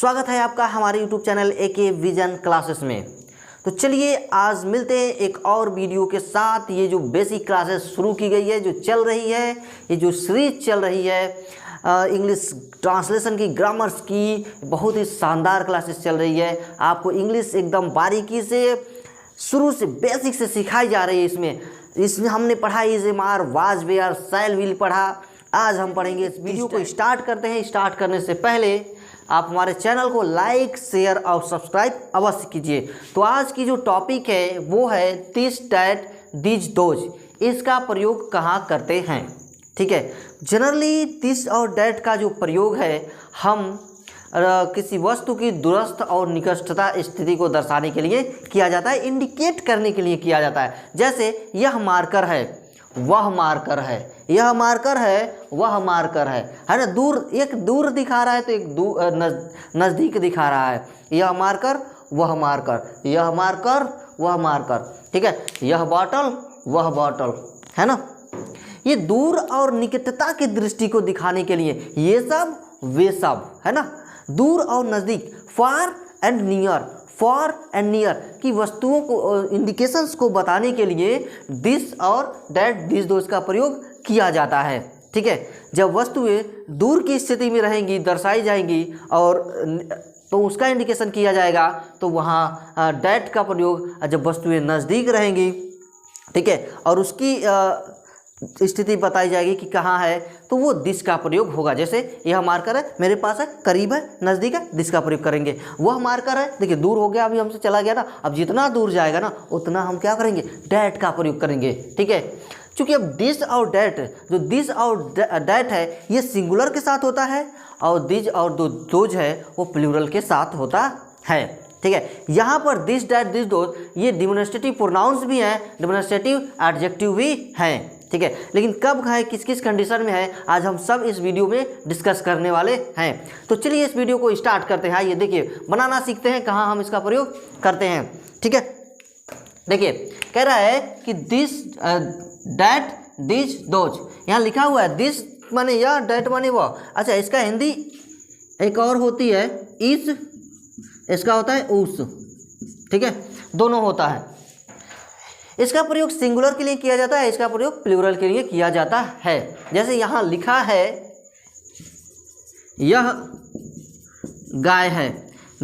स्वागत है आपका हमारे YouTube channel AK vision classes में। तो चलिए आज मिलते हैं एक और वीडियो के साथ। ये जो बेसिक क्लासेस शुरू की गई है, जो चल रही है, ये जो सीरीज चल रही है इंग्लिश ट्रांसलेशन की, ग्रामर्स की, बहुत ही शानदार क्लासेस चल रही है। आपको इंग्लिश एकदम बारीकी से शुरू से बेसिक से सिखाई जा रही है। इसमें हमने पढ़ा इज मार, वाज वेयर, सैल विल पढ़ा। आज हम पढ़ेंगे। इस वीडियो को स्टार्ट करते हैं। स्टार्ट करने से पहले आप हमारे चैनल को लाइक, शेयर और सब्सक्राइब अवश्य कीजिए। तो आज की जो टॉपिक है वो है दिस, दैट, दिस, दोज। इसका प्रयोग कहाँ करते हैं? ठीक है, जनरली दिस और दैट का जो प्रयोग है हम किसी वस्तु की दूरस्थ और निकटता स्थिति को दर्शाने के लिए किया जाता है, इंडिकेट करने के लिए किया जाता है। जैसे यह मार्कर है, वह मार्कर है, यह मार्कर है, वह मार्कर है ना। दूर, एक दूर दिखा रहा है तो एक नज़दीक दिखा रहा है। यह मार्कर, वह मार्कर, यह मार्कर, वह मार्कर। ठीक है, यह बॉटल, वह बॉटल, है ना। ये दूर और निकटता की दृष्टि को दिखाने के लिए ये सब, वे सब, है ना। दूर और नज़दीक, far and near, for and near की वस्तुओं को, इंडिकेशंस को बताने के लिए दिस और दैट, दिस, दोज का प्रयोग किया जाता है। ठीक है, जब वस्तुएं दूर की स्थिति में रहेंगी, दर्शाई जाएंगी और तो उसका इंडिकेशन किया जाएगा, तो वहाँ दैट का प्रयोग जब वस्तुएं नज़दीक रहेंगी, ठीक है, और उसकी स्थिति बताई जाएगी कि कहाँ है, तो वो दिस का प्रयोग होगा। जैसे यह मार्कर है, मेरे पास है, करीब है, नज़दीक है, दिस का प्रयोग करेंगे। वह मार्कर है, देखिए दूर हो गया, अभी हमसे चला गया ना, अब जितना दूर जाएगा ना उतना हम क्या करेंगे, डैट का प्रयोग करेंगे। ठीक है, क्योंकि अब दिस और डैट, जो दिस और डैट है ये सिंगुलर के साथ होता है और दिस और दोज है वो प्लूरल के साथ होता है। ठीक है, यहाँ पर दिस, डैट, दिस, दोज ये डिमोन्स्ट्रेटिव प्रोनाउंस भी हैं, डिमोन्स्ट्रेटिव एडजेक्टिव भी हैं। ठीक है, लेकिन कब है, किस किस कंडीशन में है, आज हम सब इस वीडियो में डिस्कस करने वाले हैं। तो चलिए इस वीडियो को स्टार्ट करते हैं। आइए देखिए, बनाना सीखते हैं कहाँ हम इसका प्रयोग करते हैं। ठीक है, देखिए कह रहा है कि दिस, डैट, दिस, दोज। यहाँ लिखा हुआ है दिस माने यह, डैट माने वह। अच्छा, इसका हिंदी एक और होती है इस, इसका होता है उस। ठीक है, दोनों होता है। इसका प्रयोग सिंगुलर के लिए किया जाता है, इसका प्रयोग प्लूरल के लिए किया जाता है। जैसे यहाँ लिखा है यह गाय है,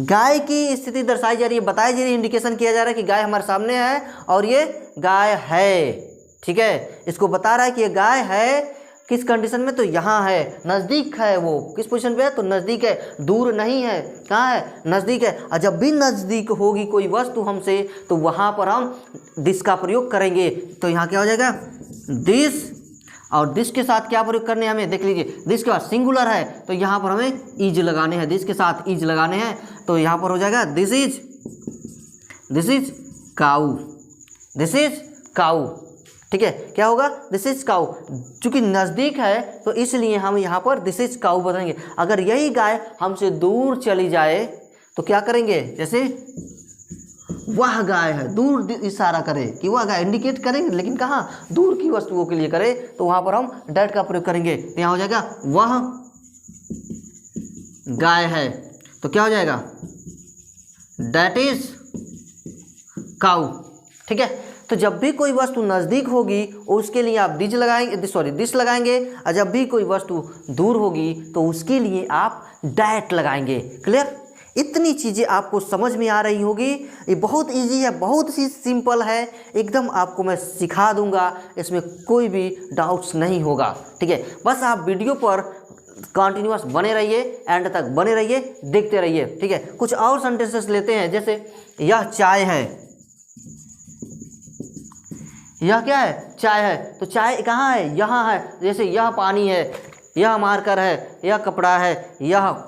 गाय की स्थिति दर्शाई जा रही है, बताई जा रही है, इंडिकेशन किया जा रहा है कि गाय हमारे सामने है और ये गाय है। ठीक है, इसको बता रहा है कि ये गाय है, किस कंडीशन में, तो यहाँ है, नज़दीक है। वो किस पोजीशन पे है, तो नज़दीक है, दूर नहीं है, कहाँ है, नज़दीक है। और जब भी नज़दीक होगी कोई वस्तु हमसे तो वहाँ पर हम दिस का प्रयोग करेंगे। तो यहाँ क्या हो जाएगा, दिस, और दिस के साथ क्या प्रयोग करने हैं हमें, देख लीजिए, दिस के बाद सिंगुलर है तो यहाँ पर हमें इज लगाने हैं, दिस के साथ इज लगाने हैं, तो यहाँ पर हो जाएगा this is cow, this is cow. ठीक है, क्या होगा, दिस इज काऊ। चूंकि नज़दीक है तो इसलिए हम यहाँ पर दिस इज काऊ बताएंगे। अगर यही गाय हमसे दूर चली जाए तो क्या करेंगे, जैसे वह गाय है, दूर इशारा करे कि वह गाय, इंडिकेट करेंगे, लेकिन कहाँ, दूर की वस्तुओं के लिए करे, तो वहाँ पर हम डैट का प्रयोग करेंगे। तो यहाँ हो जाएगा वह गाय है, तो क्या हो जाएगा, डैट इज काऊ। ठीक है, तो जब भी कोई वस्तु नज़दीक होगी उसके लिए आप दिस लगाएंगे, और जब भी कोई वस्तु दूर होगी तो उसके लिए आप डैट लगाएंगे। क्लियर? इतनी चीज़ें आपको समझ में आ रही होगी। ये बहुत इजी है, बहुत ही सिंपल है, एकदम आपको मैं सिखा दूंगा, इसमें कोई भी डाउट्स नहीं होगा। ठीक है, बस आप वीडियो पर कंटिन्यूअस बने रहिए, एंड तक बने रहिए, देखते रहिए। ठीक है, कुछ और सेंटेंसेस लेते हैं। जैसे यह चाय है, यह क्या है, चाय है, तो चाय कहाँ है, यहाँ है। जैसे यह पानी है, यह मार्कर है, यह कपड़ा है, यह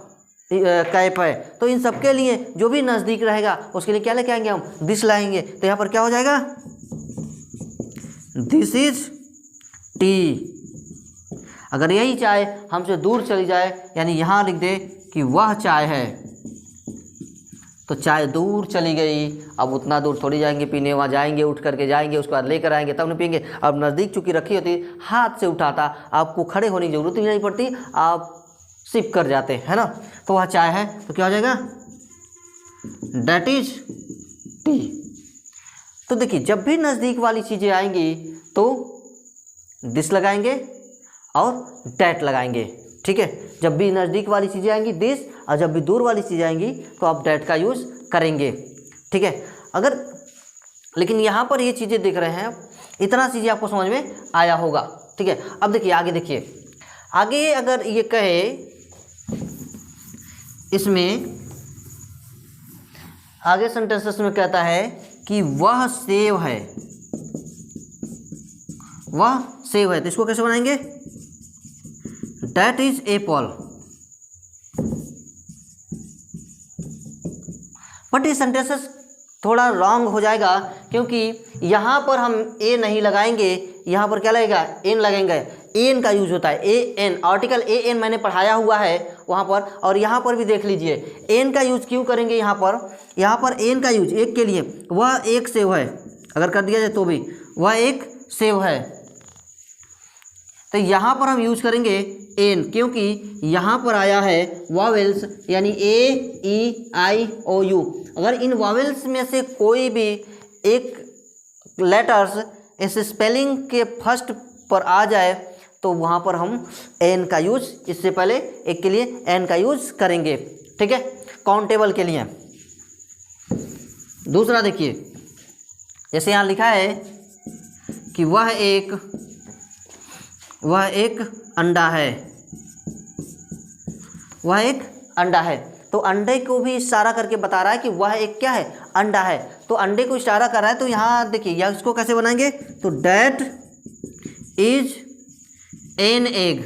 कैप है, तो इन सब के लिए जो भी नज़दीक रहेगा उसके लिए क्या लेके आएंगे, हम दिस लाएंगे। तो यहाँ पर क्या हो जाएगा, दिस इज टी। अगर यही चाय हमसे दूर चली जाए, यानी यहाँ लिख दे कि वह चाय है, तो चाय दूर चली गई, अब उतना दूर थोड़ी जाएंगे पीने, वहाँ जाएंगे, उठ करके जाएंगे, उसके बाद लेकर आएंगे तब न पियेंगे। अब नज़दीक चूँकि रखी होती, हाथ से उठाता, आपको खड़े होने की ज़रूरत ही नहीं पड़ती, आप शिफ्ट कर जाते हैं, है ना। तो वह चाय है तो क्या हो जाएगा, डेट इज टी। तो देखिए जब भी नज़दीक वाली चीज़ें आएंगी तो दिस लगाएंगे और डेट लगाएंगे, ठीक है। जब भी नज़दीक वाली चीज़ें आएंगी दिस, और जब भी दूर वाली चीज़ें आएंगी तो आप डेट का यूज़ करेंगे, ठीक है। अगर लेकिन यहाँ पर ये चीज़ें दिख रहे हैं, इतना चीज़ें आपको समझ में आया होगा, ठीक है। अब देखिए आगे, देखिए आगे अगर ये कहे इसमें आगे सेंटेंसेस में कहता है कि वह सेव है, वह सेव है, तो इसको कैसे बनाएंगे, दैट इज एप्पल। बट ये सेंटेंसेस थोड़ा रॉन्ग हो जाएगा, क्योंकि यहाँ पर हम ए नहीं लगाएंगे, यहाँ पर क्या लगेगा, एन लगेंगे। एन का यूज होता है, A N, article A N मैंने पढ़ाया हुआ है वहाँ पर, और यहाँ पर भी देख लीजिए एन का यूज क्यों करेंगे। यहाँ पर एन का यूज एक के लिए, वह एक सेव है, अगर कर दिया जाए तो भी वह एक सेव है, तो यहाँ पर हम यूज करेंगे एन, क्योंकि यहाँ पर आया है वावेल्स, यानी ए ई आई ओ यू। अगर इन वावेल्स में से कोई भी एक लेटर्स इस स्पेलिंग के फर्स्ट पर आ जाए तो वहाँ पर हम एन का यूज, इससे पहले एक के लिए एन का यूज करेंगे, ठीक है, काउंटेबल के लिए। दूसरा देखिए, जैसे यहाँ लिखा है कि वह एक अंडा है, वह एक अंडा है, तो अंडे को भी इशारा करके बता रहा है कि वह एक क्या है, अंडा है। तो अंडे को इशारा कर रहा है, तो यहाँ देखिए या इसको कैसे बनाएंगे, तो डैट इज एन एग।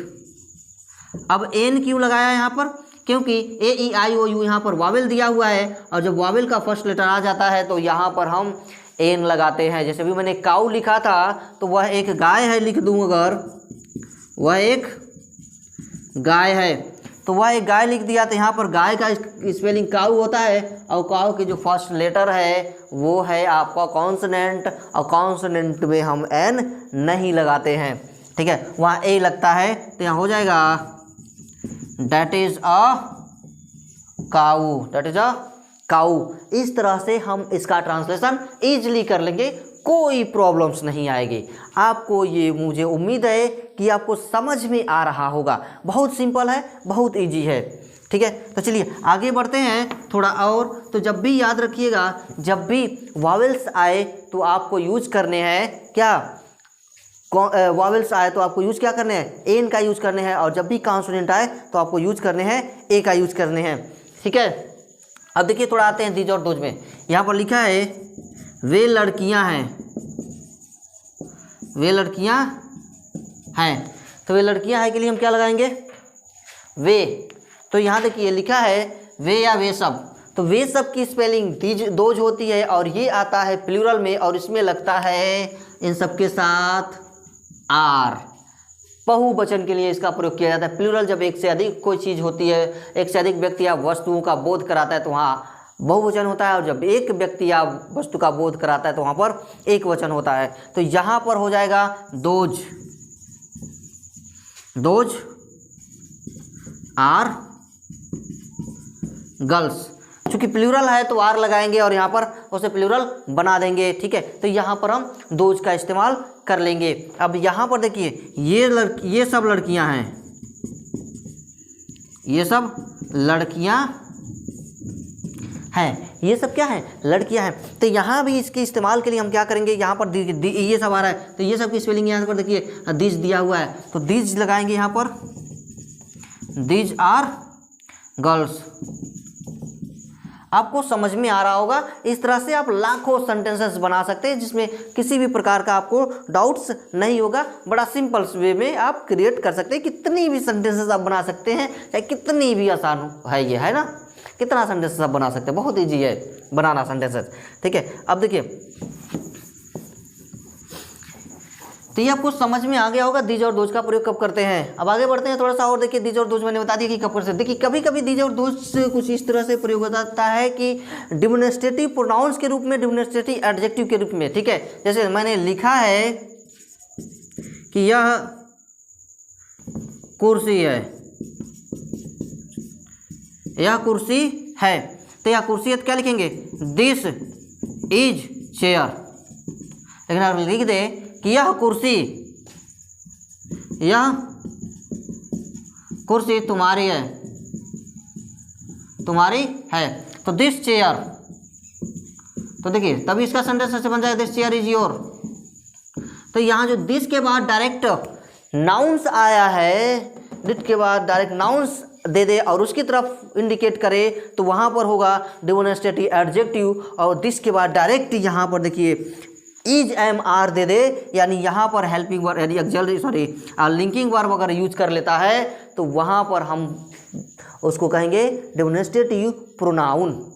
अब एन क्यों लगाया यहाँ पर, क्योंकि ए ई आई ओ यू यहाँ पर वावेल दिया हुआ है, और जब वावेल का फर्स्ट लेटर आ जाता है तो यहाँ पर हम एन लगाते हैं। जैसे भी मैंने काऊ लिखा था तो वह एक गाय है लिख दूँ, अगर वह एक गाय है तो वह एक गाय लिख दिया, तो यहाँ पर गाय का स्पेलिंग काऊ होता है, और काऊ के जो फर्स्ट लेटर है वो है आपका कॉन्सोनेंट, और कॉन्सोनेंट में हम एन नहीं लगाते हैं, ठीक है, वहाँ ए लगता है, तो यहाँ हो जाएगा that is a cow, that is a cow. इस तरह से हम इसका ट्रांसलेशन ईजिली कर लेंगे, कोई प्रॉब्लम्स नहीं आएगी आपको। ये मुझे उम्मीद है कि आपको समझ में आ रहा होगा, बहुत सिंपल है, बहुत इजी है, ठीक है। तो चलिए आगे बढ़ते हैं थोड़ा और। तो जब भी याद रखिएगा, जब भी वावेल्स आए तो आपको यूज करने हैं क्या, वावेल्स आए तो आपको यूज क्या करने हैं, एन का यूज करने हैं, और जब भी कॉन्सोनेंट आए तो आपको यूज करने हैं ए का यूज करने हैं, ठीक है। अब देखिए थोड़ा आते हैं दीज और दोज में। यहाँ पर लिखा है वे लड़कियां हैं, वे लड़कियां हैं, तो वे लड़कियां हैं के लिए हम क्या लगाएंगे, वे। तो यहाँ देखिए लिखा है वे या वे सब, तो वे सब की स्पेलिंग दीज दोज होती है, और ये आता है प्लूरल में, और इसमें लगता है इन सब के साथ आर। बहुवचन के लिए इसका प्रयोग किया जाता है। प्लूरल जब एक से अधिक कोई चीज़ होती है, एक से अधिक व्यक्ति या वस्तुओं का बोध कराता है तो वहाँ बहुवचन होता है, और जब एक व्यक्ति या वस्तु का बोध कराता है तो वहाँ पर एक वचन होता है। तो यहाँ पर हो जाएगा दोज, दोज आर गर्ल्स। चूँकि प्लूरल है तो आर लगाएंगे और यहाँ पर उसे प्लूरल बना देंगे, ठीक है। तो यहाँ पर हम दोज का इस्तेमाल कर लेंगे। अब यहाँ पर देखिए ये सब लड़कियाँ हैं, ये सब लड़कियाँ हैं, ये सब क्या है, लड़कियां हैं। तो यहाँ भी इसके इस्तेमाल के लिए हम क्या करेंगे, यहाँ पर ये सब आ रहा है तो ये सब की स्पेलिंग यहाँ पर देखिए दीज दिया हुआ है, तो दीज लगाएंगे यहाँ पर, दीज आर गर्ल्स। आपको समझ में आ रहा होगा। इस तरह से आप लाखों सेंटेंसेस बना सकते हैं जिसमें किसी भी प्रकार का आपको डाउट्स नहीं होगा। बड़ा सिंपल वे में आप क्रिएट कर सकते हैं, कितनी भी सेंटेंसेस आप बना सकते हैं, चाहे कितनी भी आसान है ये, है ना। कितना सेंटेंसेस आप बना सकते हैं, बहुत ईजी है बनाना सेंटेंसेस, ठीक है। अब देखिए तो ये आपको समझ में आ गया होगा दीज और दोज का प्रयोग कब करते हैं। अब आगे बढ़ते हैं थोड़ा सा और। देखिए दीज और दोज मैंने बता दिया कि कब करते हैं। देखिए कभी कभी दीज और दोज से कुछ इस तरह से प्रयोग होता है कि डिमोन्स्ट्रेटिव प्रोनाउंस के रूप में, डिमोन्स्ट्रेटिव एडजेक्टिव के रूप में, ठीक है। जैसे मैंने लिखा है कि यह कुर्सी है, यह कुर्सी है, तो यह कुर्सी है तो क्या लिखेंगे, दिस इज चेयर। लेकिन अगर लिख दे कि यह कुर्सी तुम्हारी है, तो दिस चेयर, तो देखिए तभी इसका सेंटेंस ऐसे बन जाएगा, दिस चेयर इज योर। तो यहाँ जो दिस के बाद डायरेक्ट नाउन्स आया है, दिस के बाद डायरेक्ट नाउन्स दे दे और उसकी तरफ इंडिकेट करे, तो वहाँ पर होगा डेमोन्स्ट्रेटिव एडजेक्टिव। और दिस के बाद डायरेक्ट यहाँ पर देखिए इज एम आर दे दे, यानी यहाँ पर हेल्पिंग वर्ब यानी एक्सलरी लिंकिंग वर्ब अगर यूज कर लेता है तो वहाँ पर हम उसको कहेंगे डेमोन्स्ट्रेटिव प्रोनाउन।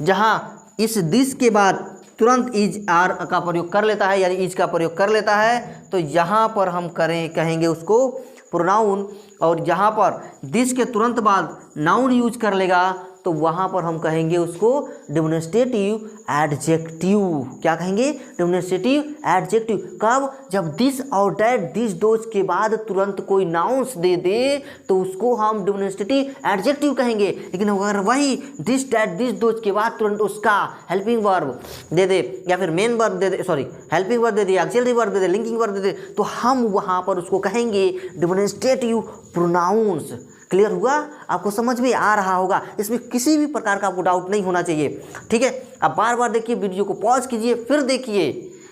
जहाँ इस दिस के बाद तुरंत इज आर का प्रयोग कर लेता है, यानी इज का प्रयोग कर लेता है, तो यहाँ पर हम कहेंगे उसको प्रोनाउन। और यहाँ पर दिस के तुरंत बाद नाउन यूज कर लेगा तो वहाँ पर हम कहेंगे उसको डेमोन्स्ट्रेटिव एडजेक्टिव। क्या कहेंगे, डेमोन्स्ट्रेटिव एडजेक्टिव। कब, जब दिस और डैट दिस दोज के बाद तुरंत कोई नाउन्स दे दे तो उसको हम डेमोन्स्ट्रेटिव एडजेक्टिव कहेंगे। लेकिन अगर वही दिस डैट दिस दोज के बाद तुरंत उसका हेल्पिंग वर्ब दे दे या फिर मेन वर्ब दे दे, हेल्पिंग वर्ब दे दे, ऑक्सिलरी वर्ब दे दे, लिंकिंग वर्ब दे दे, तो हम वहाँ पर उसको कहेंगे डेमोन्स्ट्रेटिव प्रोनाउंस। क्लियर हुआ, आपको समझ में आ रहा होगा, इसमें किसी भी प्रकार का आपको डाउट नहीं होना चाहिए। ठीक है, अब बार बार देखिए, वीडियो को पॉज कीजिए फिर देखिए।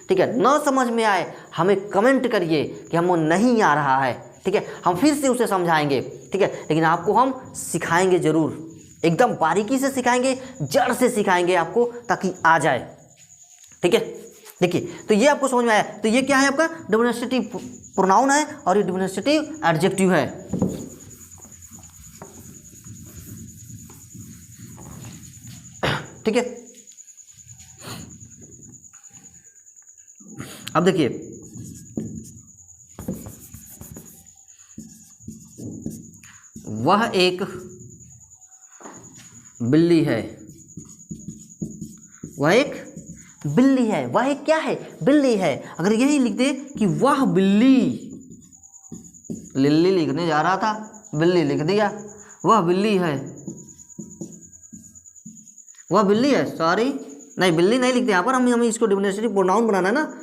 ठीक है, न समझ में आए हमें कमेंट करिए कि हमको नहीं आ रहा है। ठीक है, हम फिर से उसे समझाएंगे। ठीक है, लेकिन आपको हम सिखाएंगे जरूर, एकदम बारीकी से सिखाएंगे, जड़ से सिखाएंगे आपको, ताकि आ जाए। ठीक है, देखिए तो ये आपको समझ में आया। तो ये क्या है, आपका डेमोन्स्ट्रेटिव प्रोनाउन है और ये डेमोन्स्ट्रेटिव एडजेक्टिव है। ठीक है, अब देखिए वह एक बिल्ली है, वह एक बिल्ली है, वह एक क्या है, बिल्ली है। अगर यही लिख दे कि वह बिल्ली, लिल्ली लिखने जा रहा था, बिल्ली लिख दिया, वह बिल्ली है, वह बिल्ली है, सॉरी नहीं बिल्ली नहीं लिखते यहाँ पर, हमें इसको डेमोन्स्ट्रेटिव प्रोनाउन बनाना है ना,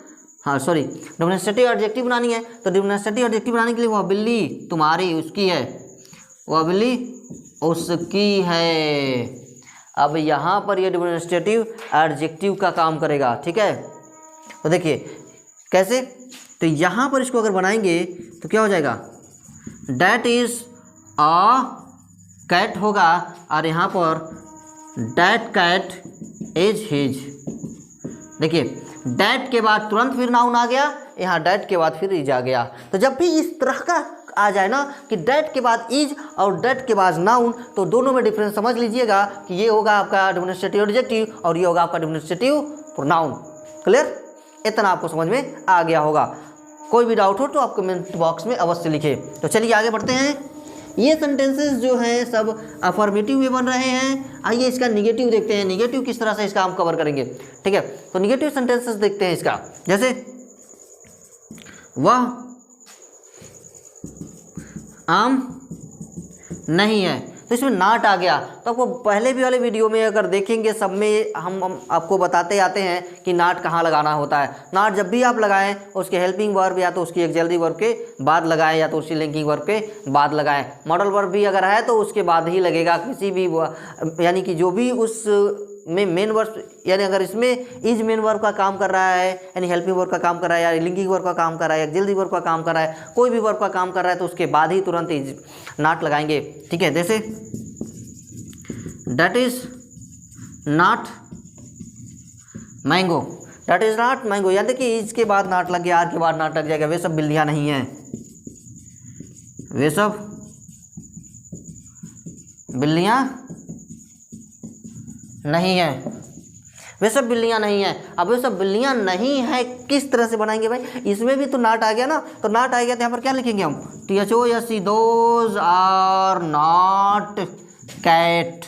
हाँ सॉरी डेमोन्स्ट्रेटिव एडजेक्टिव बनानी है। तो डेमोन्स्ट्रेटिव एडजेक्टिव बनाने के लिए वह बिल्ली तुम्हारी, उसकी है, वह बिल्ली उसकी है। अब यहाँ पर यह डेमोन्स्ट्रेटिव एडजेक्टिव का काम करेगा। ठीक है, तो देखिए कैसे, तो यहाँ पर इसको अगर बनाएंगे तो क्या हो जाएगा, डैट इज अ कैट होगा, और यहाँ पर डैट कैट इज हिज। देखिए डैट के बाद तुरंत फिर नाउन आ गया, यहाँ डैट के बाद फिर इज आ गया। तो जब भी इस तरह का आ जाए ना कि डैट के बाद इज और डैट के बाद नाउन, तो दोनों में डिफरेंस समझ लीजिएगा कि ये होगा आपका डेमोन्स्ट्रेटिव एडजेक्टिव और ये होगा आपका डेमोन्स्ट्रेटिव प्रोनाउन। क्लियर, इतना आपको समझ में आ गया होगा। कोई भी डाउट हो तो आप कमेंट बॉक्स में अवश्य लिखे। तो चलिए आगे बढ़ते हैं। ये सेंटेंसेस जो हैं सब अफर्मेटिव में बन रहे हैं। आइए इसका निगेटिव देखते हैं, निगेटिव किस तरह से इसका हम कवर करेंगे। ठीक है, तो निगेटिव सेंटेंसेस देखते हैं इसका। जैसे वह आम नहीं है, तो इसमें नॉट आ गया। तो आपको पहले भी वाले वीडियो में अगर देखेंगे, सब में हम आपको बताते आते हैं कि नॉट कहाँ लगाना होता है। नॉट जब भी आप लगाएं उसके हेल्पिंग वर्ब या तो उसकी एक्सिलरी वर्ब के बाद लगाएं या तो उसकी लिंकिंग वर्ब के बाद लगाएं। मॉडल वर्ब भी अगर है तो उसके बाद ही लगेगा, किसी भी यानी कि जो भी उस में मेन वर्ब, यानी अगर इसमें इज मेन वर्ब का काम कर रहा है, यानी हेल्पिंग वर्ब का काम कर रहा है, या लिंकिंग वर्ब का काम कर रहा है, या एक्सिलरी वर्ब का काम कर रहा है, कोई भी वर्ब का काम कर रहा है तो उसके बाद ही तुरंत इज नॉट लगाएंगे। ठीक है, जैसे that is not mango, that is not mango, यानी कि इज के बाद नॉट लग गया, आर के बाद नॉट लग जाएगा। वे सब बिल्लियाँ नहीं हैं, वे सब बिल्लियाँ नहीं है, वे सब बिल्लियाँ नहीं हैं। अब वे सब बिल्लियाँ नहीं है किस तरह से बनाएंगे भाई, इसमें भी तो नॉट आ गया ना, तो नॉट आ गया तो यहाँ पर क्या लिखेंगे हम, THOSE, those are not cat.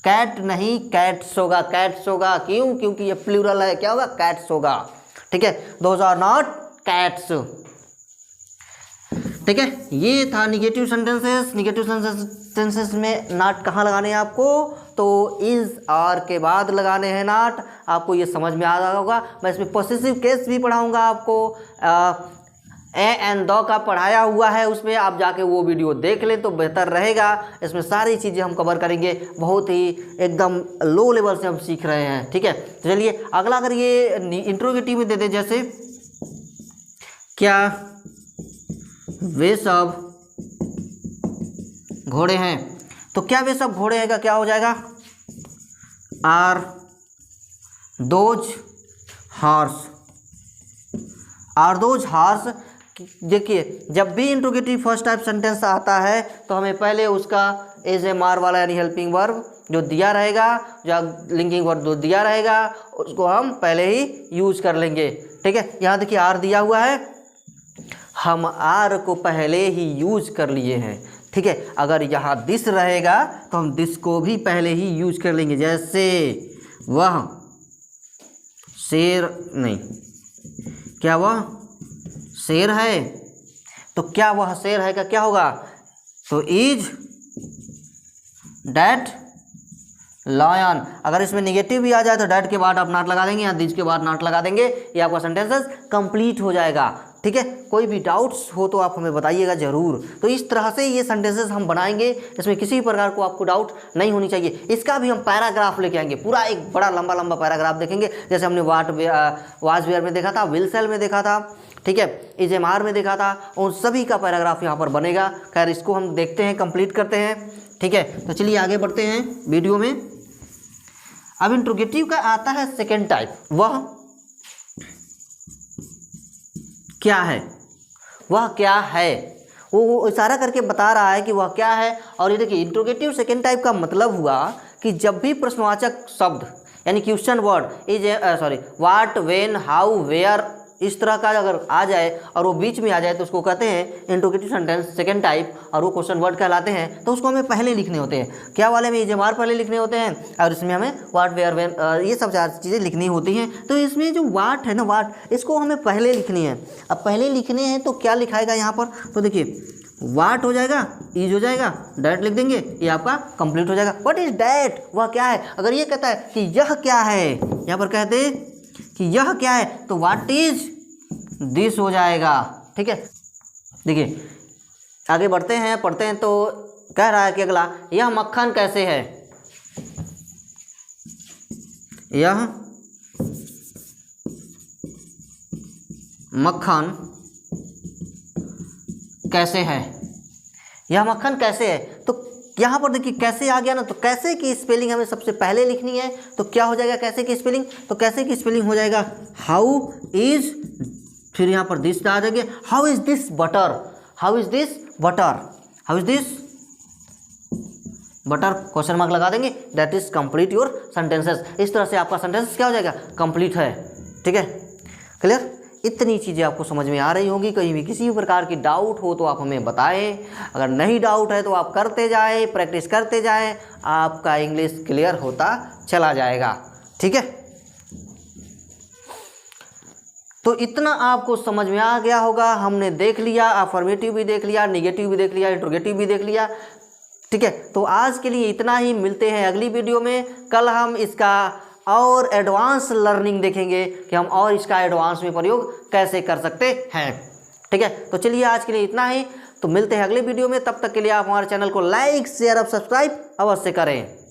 Cat नहीं कैट्स होगा, कैट्स होगा, क्यों, क्योंकि ये प्लूरल है, क्या होगा, कैट्स होगा। ठीक है, दोज आर नॉट कैट्स। ठीक है, ये था निगेटिव सेंटेंसेस। निगेटिव सेंटेंसेस में नाट कहाँ लगाने हैं आपको, तो इज आर के बाद लगाने हैं नाट। आपको ये समझ में आ रहा होगा। मैं इसमें पॉसेसिव केस भी पढ़ाऊंगा आपको, ए एंड द का पढ़ाया हुआ है, उसमें आप जाके वो वीडियो देख लें तो बेहतर रहेगा। इसमें सारी चीज़ें हम कवर करेंगे, बहुत ही एकदम लो लेवल से हम सीख रहे हैं। ठीक है, तो चलिए अगला, अगर ये इंट्रोगेटिव में दे दे, जैसे क्या वे सब घोड़े हैं, तो क्या वे सब घोड़े हैं का क्या हो जाएगा, are those horse. Are those horse. देखिए, जब भी इंट्रोगेटिव फर्स्ट टाइप सेंटेंस आता है तो हमें पहले उसका एज एम आर वाला यानी हेल्पिंग वर्ब जो दिया रहेगा, जो लिंकिंग वर्ब जो दिया रहेगा, उसको हम पहले ही यूज कर लेंगे। ठीक है, यहाँ देखिए आर दिया हुआ है, हम आर को पहले ही यूज कर लिए हैं। ठीक है, अगर यहाँ दिस रहेगा तो हम दिस को भी पहले ही यूज कर लेंगे। जैसे वह शेर, नहीं, क्या वह शेर है, तो क्या वह शेर है का क्या होगा, तो इज डैट लायन। अगर इसमें नेगेटिव भी आ जाए तो डैट के बाद आप नॉट लगा देंगे या दिस के बाद नॉट लगा देंगे, ये आपका सेंटेंसेस कंप्लीट हो जाएगा। ठीक है, कोई भी डाउट्स हो तो आप हमें बताइएगा ज़रूर। तो इस तरह से ये सेंटेंसेस हम बनाएंगे, इसमें किसी भी प्रकार को आपको डाउट नहीं होनी चाहिए। इसका भी हम पैराग्राफ लेके आएंगे, पूरा एक बड़ा लंबा लंबा पैराग्राफ देखेंगे, जैसे हमने वाज वेयर में देखा था, विल सेल में देखा था, ठीक है, इज एम आर में देखा था, उन सभी का पैराग्राफ यहाँ पर बनेगा। खैर, इसको हम देखते हैं, कंप्लीट करते हैं। ठीक है, तो चलिए आगे बढ़ते हैं वीडियो में। अब इंट्रोगेटिव का आता है सेकेंड टाइप, वह क्या है। वह क्या है, वो इशारा करके बता रहा है कि वह क्या है। और ये देखिए, इंट्रोगेटिव सेकेंड टाइप का मतलब हुआ कि जब भी प्रश्नवाचक शब्द यानी question word is what, when, how, where, इस तरह का अगर आ जाए और वो बीच में आ जाए तो उसको कहते हैं इंट्रोगेटिव सेंटेंस सेकेंड टाइप, और वो क्वेश्चन वर्ड कहलाते हैं। तो उसको हमें पहले लिखने होते हैं। क्या वाले में इजमार पहले लिखने होते हैं, और इसमें हमें व्हाट, वेयर, व्हेन, ये सब चार चीज़ें लिखनी होती हैं। तो इसमें जो व्हाट है ना, व्हाट, इसको हमें पहले लिखनी है। अब पहले लिखने हैं तो क्या लिखाएगा यहाँ पर, तो देखिए व्हाट हो जाएगा, इज हो जाएगा, डैट लिख देंगे, ये आपका कंप्लीट हो जाएगा। व्हाट इज डैट, वह क्या है। अगर ये कहता है कि यह क्या है, यहाँ पर कहते कि यह क्या है, तो व्हाट इज दिस हो जाएगा। ठीक है, देखिए आगे बढ़ते हैं, पढ़ते हैं। तो कह रहा है कि अगला, यह मक्खन कैसे है, यह मक्खन कैसे है, यह मक्खन कैसे है। तो यहाँ पर देखिए कैसे आ गया ना, तो कैसे की स्पेलिंग हमें सबसे पहले लिखनी है। तो क्या हो जाएगा कैसे की स्पेलिंग, तो कैसे की स्पेलिंग हो जाएगा हाउ इज, फिर यहाँ पर दिस आ जाएंगे, how is this butter, how is this butter, how is this butter, question mark लगा देंगे। That is complete your sentences. इस तरह से आपका सेंटेंस क्या हो जाएगा, कंप्लीट है। ठीक है, क्लियर। इतनी चीज़ें आपको समझ में आ रही होंगी। कहीं भी किसी भी प्रकार की डाउट हो तो आप हमें बताएं। अगर नहीं डाउट है तो आप करते जाएं, प्रैक्टिस करते जाएं, आपका इंग्लिश क्लियर होता चला जाएगा। ठीक है, तो इतना आपको समझ में आ गया होगा। हमने देख लिया, अफर्मेटिव भी देख लिया, नेगेटिव भी देख लिया, इंट्रोगेटिव भी देख लिया। ठीक है, तो आज के लिए इतना ही। मिलते हैं अगली वीडियो में। कल हम इसका और एडवांस लर्निंग देखेंगे कि हम और इसका एडवांस में प्रयोग कैसे कर सकते हैं। ठीक है, तो चलिए आज के लिए इतना ही। तो मिलते हैं अगले वीडियो में। तब तक के लिए आप हमारे चैनल को लाइक, शेयर और सब्सक्राइब अवश्य करें।